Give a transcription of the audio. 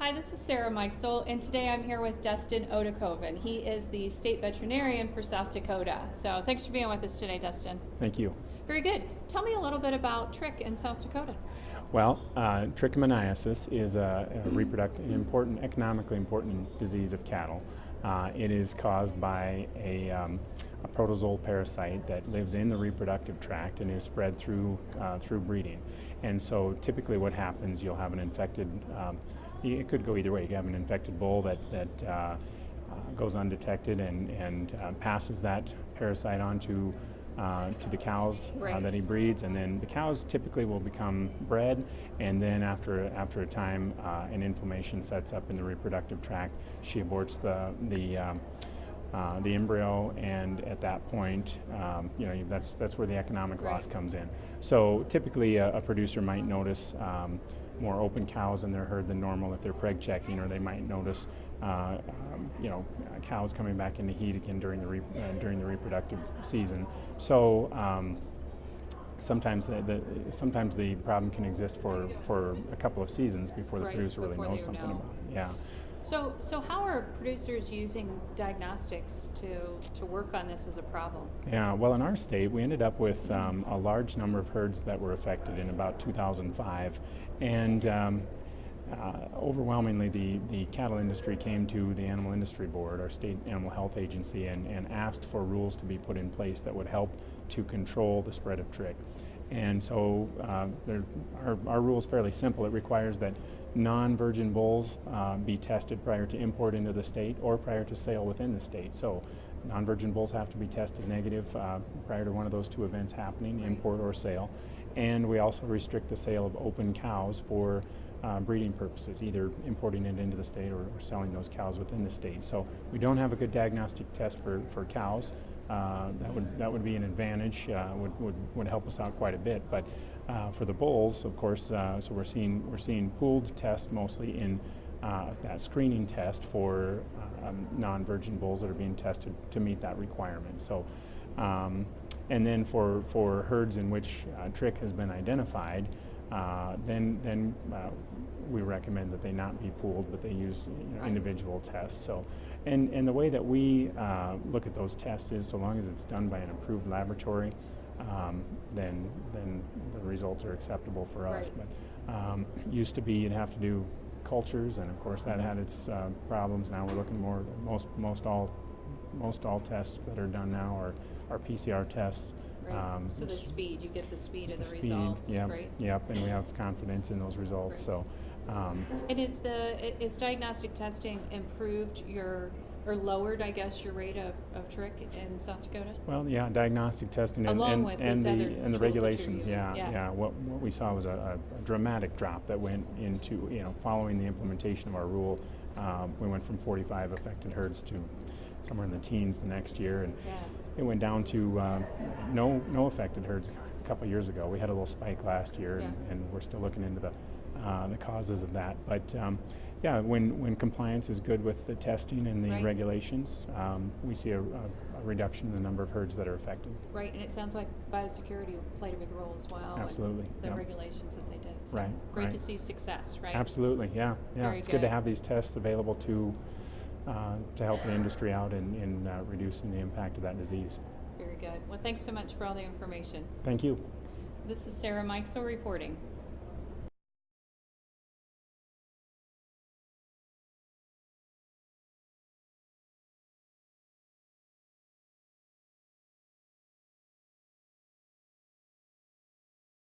Hi, this is Sarah Meixel, and today I'm here with Dustin Oedekoven. He is the state veterinarian for South Dakota. So thanks for being with us today, Dustin. Thank you. Very good. Tell me a little bit about Trich in South Dakota. Well, Trichomoniasis is economically important disease of cattle. It is caused by a protozoal parasite that lives in the reproductive tract and is spread through breeding. And so typically what happens, you'll have an infected, it could go either way. You have an infected bull that goes undetected and passes that parasite on to the cows that he breeds, and then the cows typically will become bred, and then after a time an inflammation sets up in the reproductive tract. She aborts the embryo, and at that point that's where the economic loss comes in. So typically a producer might notice more open cows in their herd than normal if they're preg checking, or they might notice cows coming back into heat again during the reproductive season. So sometimes the problem can exist for a couple of seasons before the producer really knows something about it. Yeah. So how are producers using diagnostics to work on this as a problem? Yeah, well, in our state, we ended up with a large number of herds that were affected in about 2005, and overwhelmingly the cattle industry came to the Animal Industry Board, our state animal health agency, and asked for rules to be put in place that would help to control the spread of Trich. And so our rule is fairly simple. It requires that non-virgin bulls be tested prior to import into the state or prior to sale within the state. So non-virgin bulls have to be tested negative prior to one of those two events happening, import or sale. And we also restrict the sale of open cows for breeding purposes, either importing it into the state or selling those cows within the state. So we don't have a good diagnostic test for cows. That would be an advantage, would help us out quite a bit. But for the bulls, of course, so we're seeing pooled tests mostly in that screening test for non-virgin bulls that are being tested to meet that requirement. So, and then for herds in which Trich has been identified, then we recommend that they not be pooled, but they use individual tests. So, and the way that we look at those tests is, so long as it's done by an approved laboratory, then the results are acceptable for us. But used to be you'd have to do cultures, and of course that had its problems. Now we're looking more. Most all tests that are done now are PCR tests. Right. So the speed, you get the speed of the results, right? Yep, and we have confidence in those results. Right. So, and is diagnostic testing improved or lowered, I guess, your rate of Trich in South Dakota? Well, yeah, diagnostic testing and the regulations. Yeah. What we saw was a dramatic drop that went into following the implementation of our rule. We went from 45 affected herds to somewhere in the teens the next year, and it went down to no affected herds a couple of years ago. We had a little spike last year, and we're still looking into the causes of that. But when compliance is good with the testing and the regulations, we see a reduction in the number of herds that are affected. Right, and it sounds like biosecurity played a big role as well. Absolutely. The regulations that they did. So right. Great to see success, right? Absolutely, yeah. It's good to have these tests available to help the industry out in reducing the impact of that disease. Very good. Well, thanks so much for all the information. Thank you. This is Sarah Meixel reporting.